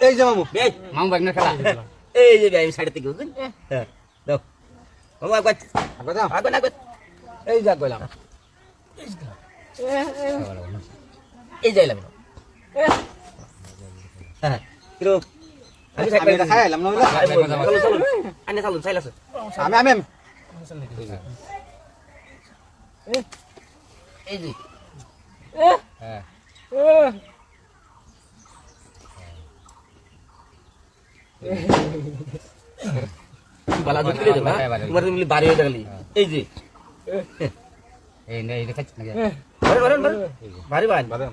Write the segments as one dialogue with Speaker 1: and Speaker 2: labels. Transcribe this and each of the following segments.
Speaker 1: এই যে মামু
Speaker 2: মামু বাগনের খেলা
Speaker 3: এই যে আমি সাইড থেকে বুঝছেন হ্যাঁ দাও মামু একবার
Speaker 1: আগে যাও
Speaker 3: একবার একবার
Speaker 1: এই যা কইলাম
Speaker 3: এই যাইলাম হ্যাঁ কিরো আমি
Speaker 1: আমি এটা খাইলাম না বলে
Speaker 3: চলো চলো আনে চালুন চাইলাছ
Speaker 1: আমি আমি
Speaker 3: এই যে
Speaker 2: হ্যাঁ
Speaker 3: বালা ধরে দেবা তোমার তুমি বাড়ি হয়ে গেলি এই যে
Speaker 2: এই নে এই দেখাচ্ছ নাকি
Speaker 3: বারে বারে বারে বারে
Speaker 1: বারে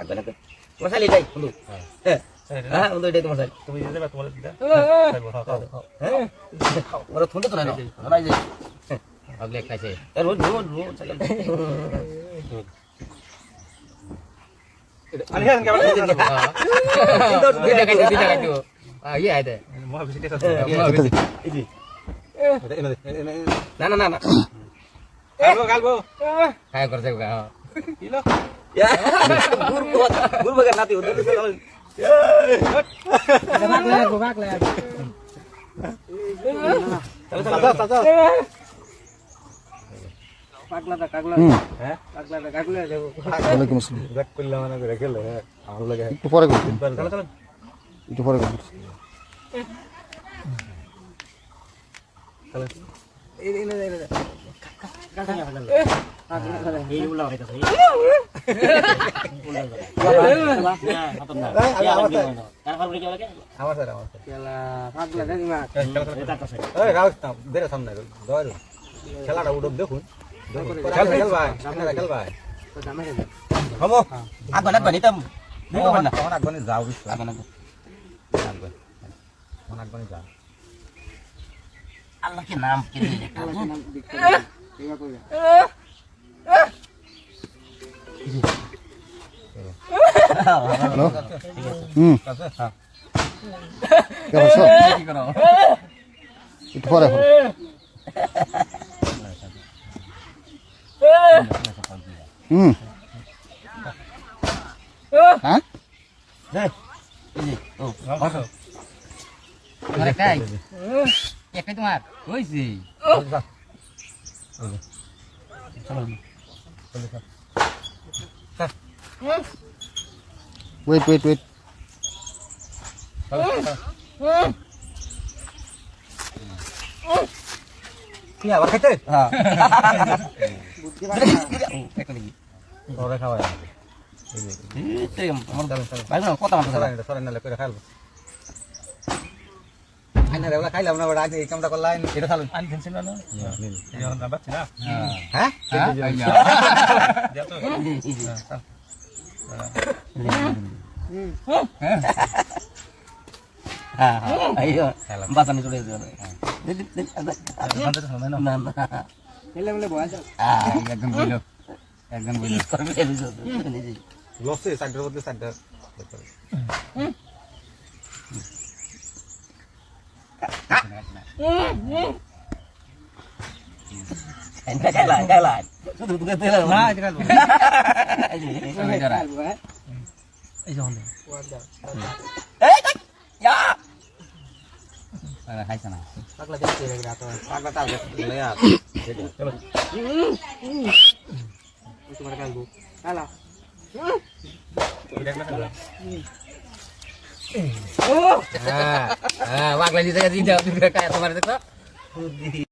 Speaker 3: একবার একবার তোমার সাইলে যাই বন্ধু হ্যাঁ হ্যাঁ বন্ধু এটাই তোমার সাইল
Speaker 1: তুমি যেতে তোমার দিদা
Speaker 3: হ্যাঁ ওরা থন্ডে তো না নাই যে
Speaker 2: আগলে খাইছে
Speaker 3: রোজ রোজ রোজ চাইলাম
Speaker 1: আরে হ্যাঁ কেমন
Speaker 2: দুইটা খাইছো ইয়ে আইতে
Speaker 1: মোয়া বেশি টেস্ট
Speaker 3: এই যে
Speaker 1: না
Speaker 3: না না না
Speaker 1: গালবো গালবো
Speaker 2: খাই করছে
Speaker 1: কিলো
Speaker 3: গুর বগা নাতি ওদের তো
Speaker 4: একটু পরে করবেন একটু পরে করবেন
Speaker 1: খেলাটা উঠব দেখুন খেল ভাই
Speaker 3: হমো আগবা না বানিতাম দেখো না
Speaker 1: তখন আগবানি যাও
Speaker 3: আগবা না
Speaker 1: তখন আগবানি যাও
Speaker 3: আল্লাহ के नाम के लिए
Speaker 4: হ্যালো হুম কেমন সব
Speaker 2: কি করো
Speaker 4: একটু পরে করো হুম হ্যাঁ
Speaker 3: ও
Speaker 2: তোমার কাই একাই তোমার কইছি
Speaker 4: ওয়েট ওয়েট ওয়েট
Speaker 1: কি আবার খাইতে
Speaker 3: হ্যাঁ
Speaker 1: ওরে খাওয়ায়
Speaker 3: ভাই না কথা মাথা
Speaker 1: সরাই সরাই নালে করে খাইলবো আইনা রেওলা খাইলাম না বড় আজ এই কামটা করলাম এটা খালুন
Speaker 3: আনি ফেলছেন না
Speaker 1: এই আমরা বাচ্চি না
Speaker 2: হ্যাঁ
Speaker 1: হ্যাঁ
Speaker 3: হ্যাঁ আইও বাসানি চলে যাবে না না
Speaker 2: একজন বইলো একজন বইলো
Speaker 3: করবে
Speaker 1: লসে সাইডের মধ্যে সাইডটা
Speaker 3: Kaila. Sudah tugas telah.
Speaker 2: না এটা কালবো
Speaker 3: Eh, jangan. Eh, ya.
Speaker 2: খাইছে না
Speaker 1: পাগলা দেখতে রে রাত পাগলা তাল গেলে আর চলো তোমার কালবো কালা
Speaker 2: হ্যাঁ হ্যাঁ ওয়াগলা দিতে দিতে কায়া তোমার দেখো